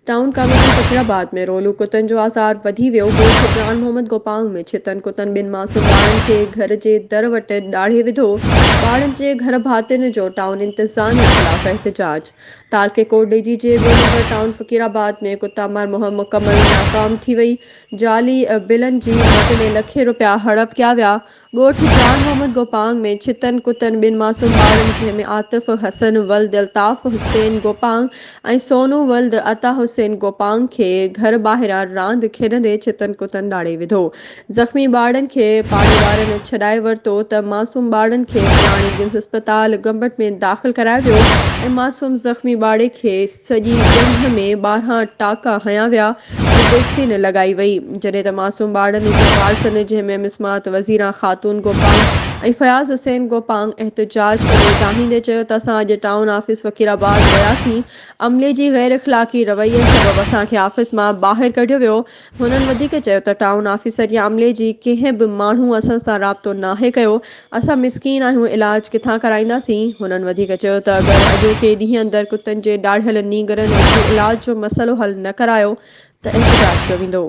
Town committee फ़खीराबाद में रोलू कुतनि जो आज़ार वधी वियो। ॻोठ जान मोहम्मद गोपांग में छितनि कुतनि ॿिनि मासूम ॿारनि खे घर जे दर वटि ॾाढ़े विधो। ॿारनि जे घर भातियुनि जो टाउन इंतिज़ामिया ख़िलाफ़ एहतिजाज। तारके कोट डीजीजे ॿियो नंबर टाउन फ़खीराबाद में कुता मार मुकम्मल नाकाम थी वई। जाली बिलनि जी मद में लखे रुपया हड़प कया विया। ॻोठ जान मोहम्मद गोपांग में छितनि कुतनि ॿिनि मासूम ॿारनि जंहिंमें आतिफ़ हसन वल्द अल्ताफ़ हुसैन गोपांग ऐं सोनू वल्द अता हुसैन गोपांग खे घर ॿाहिरां रांदि खेॾंदे छितनि कुतनि ॾाढ़े विधो। ज़ख़्मी ॿारनि खे पाड़े वारनि छॾाए वरितो त मासूम ॿारनि खे पुराणी जिम्स अस्पताल गंबट में दाख़िल करायो वियो ऐं मासूम ज़ख़्मी ॿारु खे सॼी ॻंढ में 12 टाका हयां विया ऐं वैक्सीन लॻाई वई। जॾहिं त मासूम ॿारनि जे वारसनि जंहिंमें मिसमात वज़ीरा ख़ातून गोपांग ऐं फयाज़ हुसैन गोपांग एहतिजाज करे ताहींदे चयो त असां अॼु टाउन ऑफिस फ़खीराबाद वियासीं। अमले जी गैर इख़लाक़ी रवैये सबबि असांखे ऑफिस मां ॿाहिरि कढियो वियो। हुननि वधीक चयो त टाउन ऑफिसर या अमले जी कंहिं बि माण्हू असां सां राब्तो नाहे कयो। असां मिसकीन आहियूं, इलाज किथां कराईंदासीं। हुननि वधीक चयो त अगरि अॼोके ॾींहं अंदरि कुतनि जे ॾाढ़ियल नींगरनि जे इलाज जो मसइलो हल न करायो त एहतिजाज कयो वेंदो।